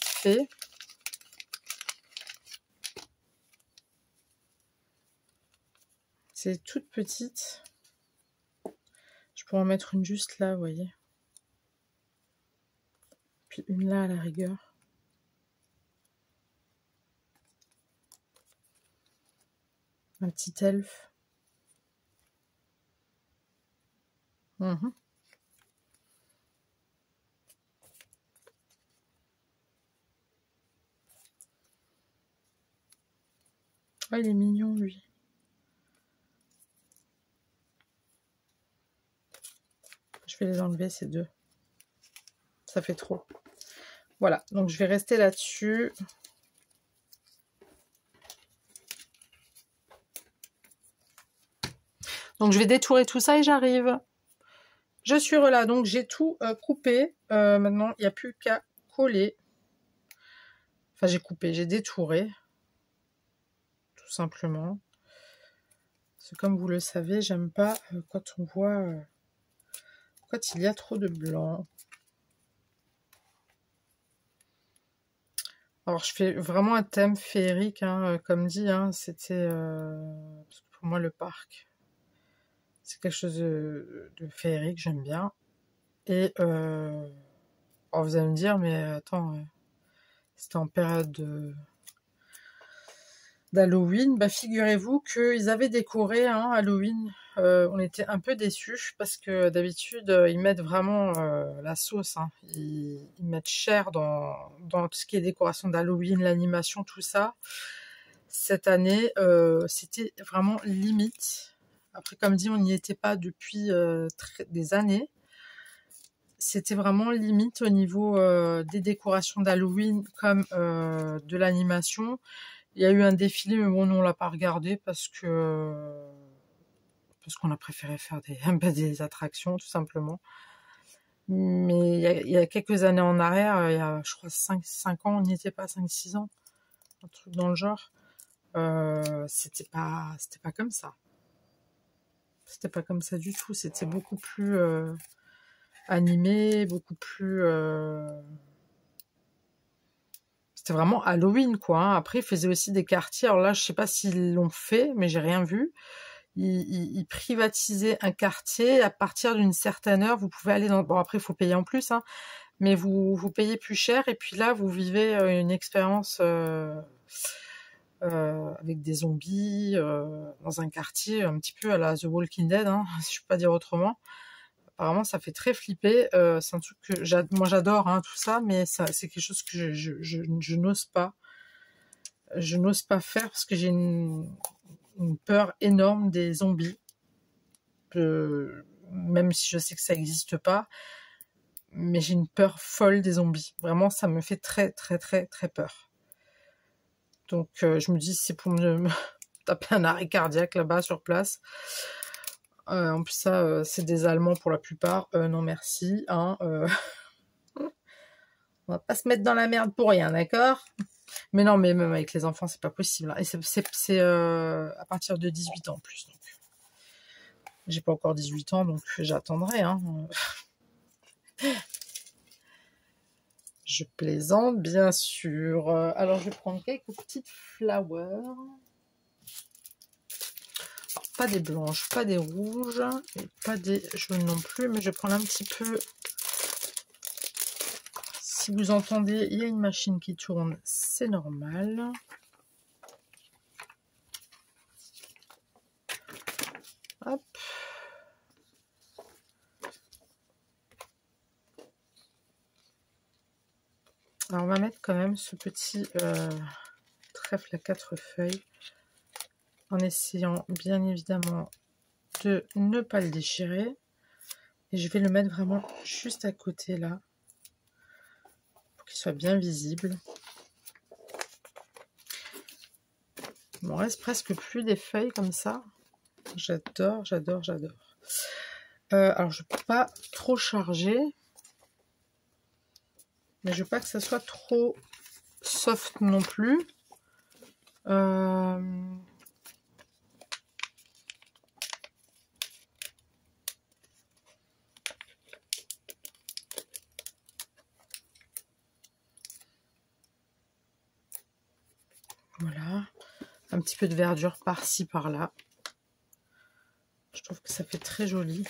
fées. C'est toute petite. Je pourrais en mettre une juste là, vous voyez. puis une là à la rigueur. Un petit elfe. Mhm. Ah, il est mignon, lui. Je vais les enlever, ces deux. Ça fait trop. Voilà, donc je vais rester là-dessus. Donc je vais détourer tout ça et j'arrive. Je suis là, donc j'ai tout coupé. Maintenant, il n'y a plus qu'à coller. Enfin, j'ai coupé, j'ai détouré. Tout simplement. Parce que comme vous le savez, j'aime pas quand on voit... quand il y a trop de blanc. Alors, je fais vraiment un thème féerique, hein, comme dit. Hein, c'était... parce que pour moi, le parc, c'est quelque chose de féerique, j'aime bien. Et... alors, vous allez me dire, mais attends... c'était en période d'Halloween. Bah, figurez-vous qu'ils avaient décoré Halloween. On était un peu déçus parce que d'habitude, ils mettent vraiment la sauce. Hein. Ils mettent cher dans tout ce qui est décoration d'Halloween, l'animation, tout ça. Cette année, c'était vraiment limite. Après, comme dit, on n'y était pas depuis des années. C'était vraiment limite au niveau des décorations d'Halloween comme de l'animation. Il y a eu un défilé, mais bon, nous, on l'a pas regardé parce qu'on a préféré faire des attractions, tout simplement. Mais il y a quelques années en arrière, il y a, je crois, 5 ans, on n'y était pas, 5-6 ans, un truc dans le genre. C'était pas comme ça. C'était pas comme ça du tout. C'était beaucoup plus animé, beaucoup plus... C'était vraiment Halloween, quoi. Hein. Après, ils faisaient aussi des quartiers. Alors là, je sais pas s'ils l'ont fait, mais j'ai rien vu. Ils privatisaient un quartier. À partir d'une certaine heure, vous pouvez aller dans... Bon, après, il faut payer en plus, hein, mais vous payez plus cher. Et puis là, vous vivez une expérience avec des zombies dans un quartier un petit peu à la The Walking Dead, hein, si je peux pas dire autrement. Apparemment, ça fait très flipper. C'est un truc que moi j'adore, hein, tout ça, mais c'est quelque chose que je n'ose pas. Je n'ose pas faire parce que j'ai une peur énorme des zombies. Même si je sais que ça n'existe pas, mais j'ai une peur folle des zombies. Vraiment, ça me fait très très très très peur. Donc je me dis c'est pour me taper un arrêt cardiaque là-bas sur place. En plus ça, c'est des Allemands pour la plupart. Non merci. Hein, on va pas se mettre dans la merde pour rien, d'accord? Mais non, mais même avec les enfants, c'est pas possible. Hein. Et c'est à partir de 18 ans en plus. Donc. J'ai pas encore 18 ans, donc j'attendrai. Hein. Je plaisante, bien sûr. Alors, je vais prendre quelques petites flowers. Alors, pas des blanches, pas des rouges, et pas des jaunes non plus, mais je vais prendre un petit peu. Si vous entendez, il y a une machine qui tourne, c'est normal. Hop. Alors, on va mettre quand même ce petit trèfle à 4 feuilles, en essayant bien évidemment de ne pas le déchirer. Et je vais le mettre vraiment juste à côté là, pour qu'il soit bien visible. Il me reste presque plus des feuilles comme ça. J'adore, j'adore, j'adore. Alors je ne peux pas trop charger, mais je veux pas que ça soit trop soft non plus. Voilà, un petit peu de verdure par-ci par-là. Je trouve que ça fait très joli.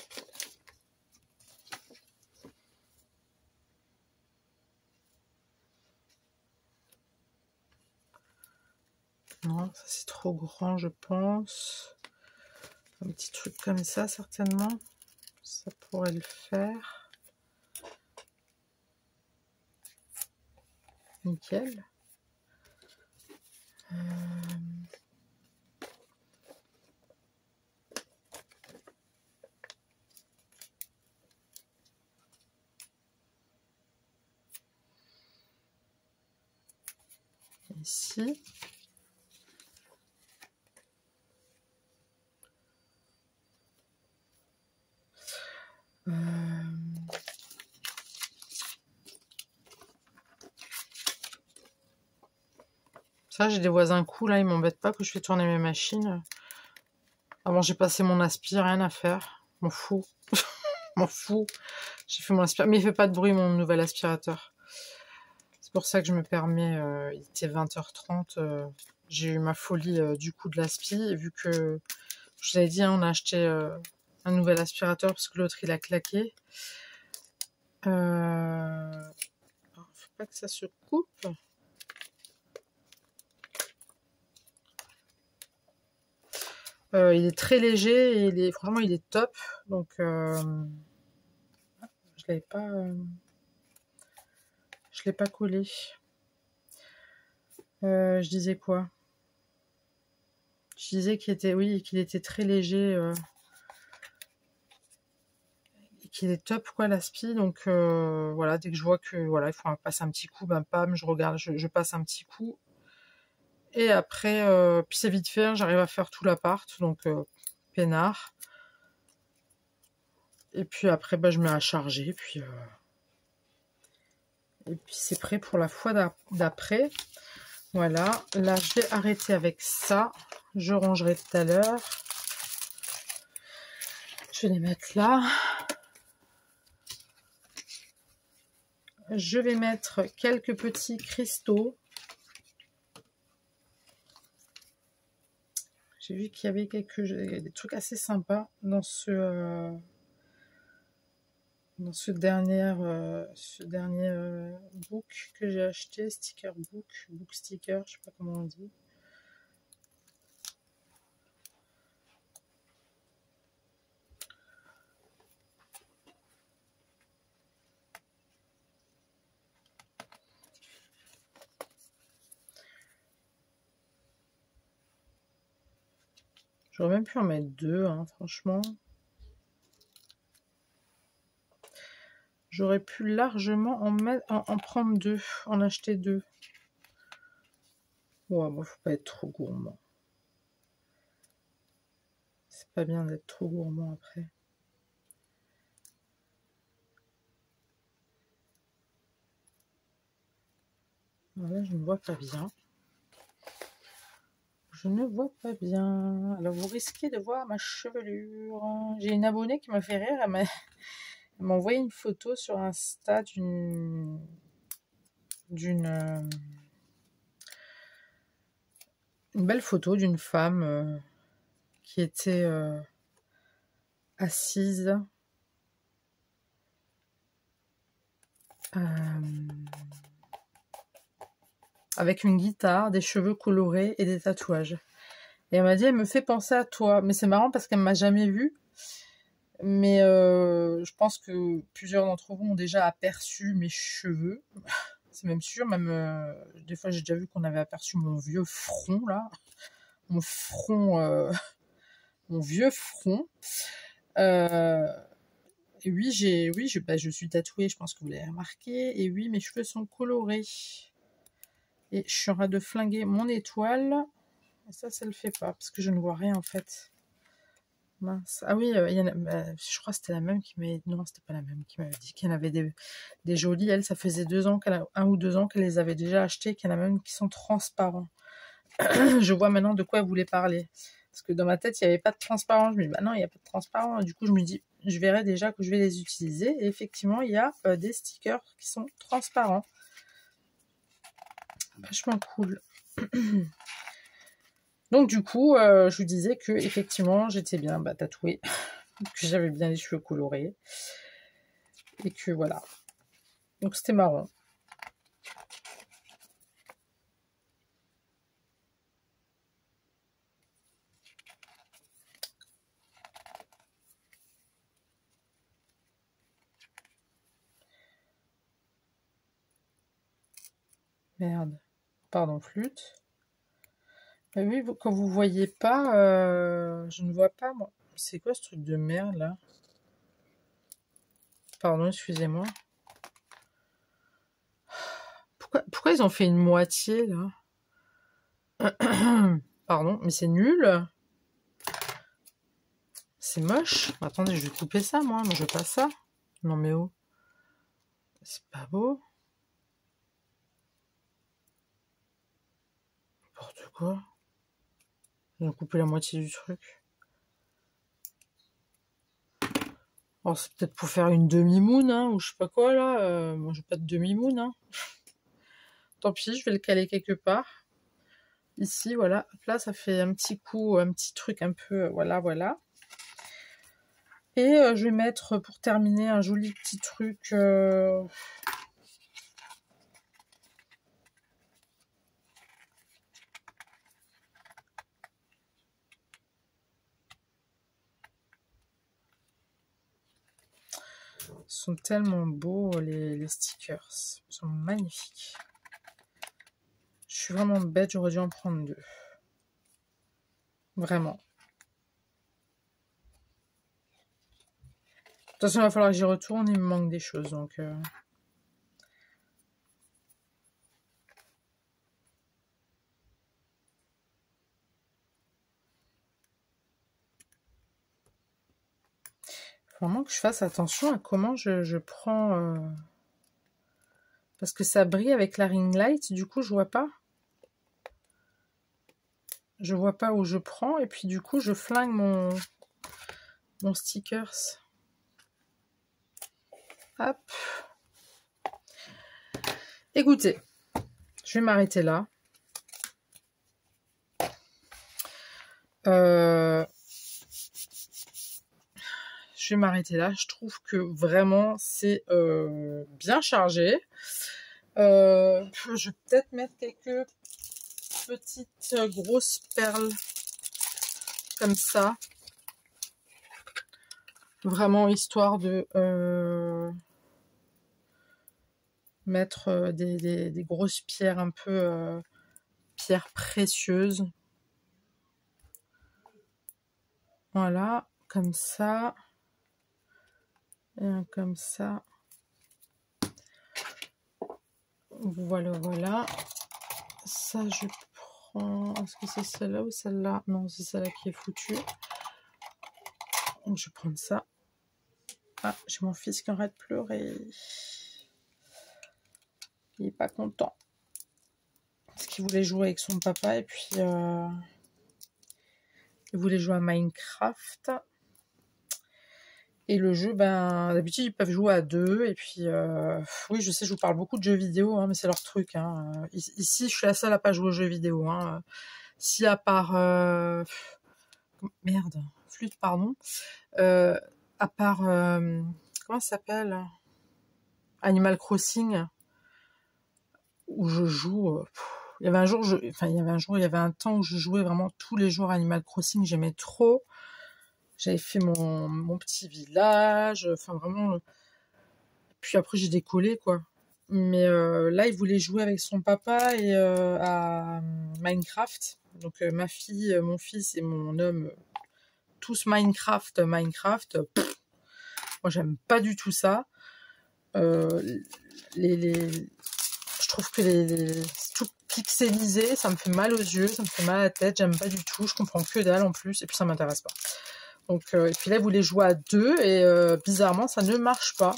Non, ça c'est trop grand, je pense. Un petit truc comme ça, certainement. Ça pourrait le faire. Nickel. Ici. Ça, j'ai des voisins cool, là, ils m'embêtent pas que je fais tourner mes machines. Avant, j'ai passé mon aspi, rien à faire. M'en fous. M'en fous. J'ai fait mon aspirateur. Mais il fait pas de bruit, mon nouvel aspirateur. C'est pour ça que je me permets, il était 20h30, j'ai eu ma folie du coup de l'aspi, et vu que, je vous avais dit, hein, on a acheté un nouvel aspirateur parce que l'autre il a claqué. Alors, faut pas que ça se coupe. Il est très léger et franchement il est top, donc je l'avais pas, je l'ai pas collé. Je disais quoi? Je disais qu'il était, oui, qu'il était très léger, et qu'il est top quoi l'aspi. Donc voilà, dès que je vois que voilà, il faut passer un petit coup, ben pam, je regarde, je passe un petit coup. Et après, puis c'est vite fait, hein, j'arrive à faire tout l'appart, donc peinard. Et puis après, bah, je mets à charger, et puis c'est prêt pour la fois d'après. Voilà, là je vais arrêter avec ça. Je rangerai tout à l'heure. Je vais les mettre là. Je vais mettre quelques petits cristaux. J'ai vu qu'il y avait des trucs assez sympas dans ce dernier book que j'ai acheté, sticker book sticker, je sais pas comment on dit. J'aurais même pu en mettre deux, hein, franchement. J'aurais pu largement en prendre deux, en acheter deux. Ouais, bon, faut pas être trop gourmand. C'est pas bien d'être trop gourmand après. Voilà, je ne vois pas bien. Je ne vois pas bien. Alors, vous risquez de voir ma chevelure. J'ai une abonnée qui m'a fait rire. Elle m'a envoyé une photo sur Insta une belle photo d'une femme qui était assise avec une guitare, des cheveux colorés et des tatouages. Et elle m'a dit, elle me fait penser à toi. Mais c'est marrant parce qu'elle m'a jamais vue. Mais je pense que plusieurs d'entre vous ont déjà aperçu mes cheveux. C'est même sûr. Même des fois, j'ai déjà vu qu'on avait aperçu mon vieux front là. Mon front, mon vieux front. Et oui, je suis tatouée. Je pense que vous l'avez remarqué. Et oui, mes cheveux sont colorés. Et je suis en train de flinguer mon étoile. Et ça le fait pas parce que je ne vois rien en fait. Mince. Ah oui, je crois que c'était la même qui m'avait... Non, c'était pas la même qui m'avait dit qu'il y en avait des jolies. Elle, ça faisait 1 ou 2 ans qu'elle les avait déjà achetées, qu'il y en a même qui sont transparents. Je vois maintenant de quoi elle voulait parler. Parce que dans ma tête, il n'y avait pas de transparent. Je me dis, bah non, il n'y a pas de transparent. Du coup, je me dis, je verrai déjà que je vais les utiliser. Et effectivement, il y a des stickers qui sont transparents. Vachement cool. Donc du coup, je vous disais que effectivement, j'étais bien tatouée, que j'avais bien les cheveux colorés, et que voilà. Donc c'était marrant. Merde. Pardon, flûte. Mais oui, quand vous voyez pas, je ne vois pas, moi. C'est quoi ce truc de merde, là? Pardon, excusez-moi. Pourquoi ils ont fait une moitié, là? Pardon, mais c'est nul. C'est moche. Attendez, je vais couper ça, moi. Mais je veux pas ça. Non, mais oh. C'est pas beau. N'importe quoi. Ils ont coupé la moitié du truc. Oh, c'est peut-être pour faire une demi-moon, hein, ou je sais pas quoi, là. Moi, j'ai pas de demi-moon, hein. Tant pis, je vais le caler quelque part. Ici, voilà. Là, ça fait un petit coup, un petit truc un peu... voilà, voilà. Et je vais mettre, pour terminer, un joli petit truc... Ils sont tellement beaux, les stickers. Ils sont magnifiques. Je suis vraiment bête, j'aurais dû en prendre 2. Vraiment. De toute façon, il va falloir que j'y retourne, il me manque des choses, donc... Faut vraiment que je fasse attention à comment je prends... Parce que ça brille avec la ring light, du coup, je vois pas. Je vois pas où je prends, et puis du coup, je flingue mon stickers. Hop. Écoutez, je vais m'arrêter là. Je vais m'arrêter là. Je trouve que vraiment, c'est bien chargé. Je vais peut-être mettre quelques petites grosses perles comme ça. Vraiment, histoire de mettre des grosses pierres un peu pierres précieuses. Voilà, comme ça. Et un comme ça. Voilà, voilà. Ça, je prends... Est-ce que c'est celle-là ou celle-là? Non, c'est celle-là qui est foutue. Donc, je vais prendre ça. Ah, j'ai mon fils qui arrête de pleurer. Il est pas content. Parce qu'il voulait jouer avec son papa et puis... il voulait jouer à Minecraft. Et le jeu, ben, d'habitude, ils peuvent jouer à 2. Et puis, oui, je sais, je vous parle beaucoup de jeux vidéo, hein, mais c'est leur truc. Hein. Ici, je suis la seule à pas jouer aux jeux vidéo. Hein. Si à part... merde, flûte, pardon. À part... comment ça s'appelle? Animal Crossing, où je joue... il y avait un jour, il y avait un temps où je jouais vraiment tous les jours à Animal Crossing. J'aimais trop. J'avais fait mon petit village, enfin vraiment... Puis après, j'ai décollé, quoi. Mais là, il voulait jouer avec son papa et à Minecraft. Donc ma fille, mon fils et mon homme, tous Minecraft. Moi, j'aime pas du tout ça. Je trouve que c'est tout pixelisé, ça me fait mal aux yeux, ça me fait mal à la tête, j'aime pas du tout, je comprends que dalle en plus, et puis ça m'intéresse pas. Donc, et puis là, il voulait jouer à 2, et bizarrement, ça ne marche pas.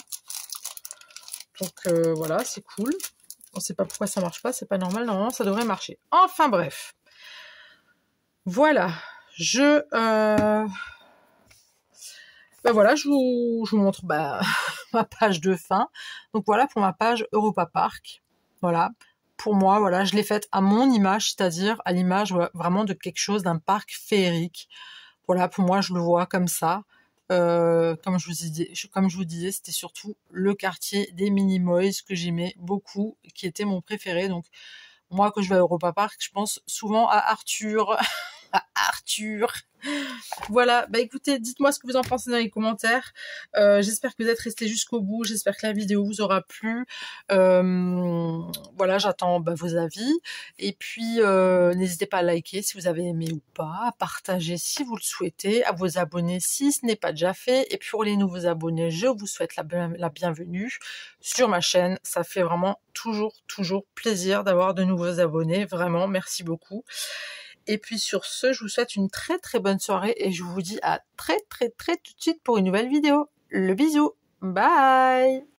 Donc voilà, c'est cool. On sait pas pourquoi ça marche pas, c'est pas normal, normalement ça devrait marcher. Enfin bref. Voilà. Ben voilà, je vous montre ma page de fin. Donc voilà pour ma page Europa Park. Voilà. Pour moi, voilà, je l'ai faite à mon image, c'est-à-dire à l'image vraiment de quelque chose, d'un parc féerique. Voilà, pour moi, je le vois comme ça. Comme je vous disais, c'était surtout le quartier des Minimoys que j'aimais beaucoup, qui était mon préféré. Donc moi, quand je vais à Europa Park, je pense souvent à Arthur. Arthur. Voilà, bah écoutez, dites-moi ce que vous en pensez dans les commentaires. J'espère que vous êtes restés jusqu'au bout. J'espère que la vidéo vous aura plu. Voilà, j'attends vos avis. Et puis, n'hésitez pas à liker si vous avez aimé ou pas, à partager si vous le souhaitez, à vous abonner si ce n'est pas déjà fait. Et pour les nouveaux abonnés, je vous souhaite la bienvenue sur ma chaîne. Ça fait vraiment toujours plaisir d'avoir de nouveaux abonnés. Vraiment, merci beaucoup. Et puis sur ce, je vous souhaite une très bonne soirée et je vous dis à très tout de suite pour une nouvelle vidéo. Le bisou, bye!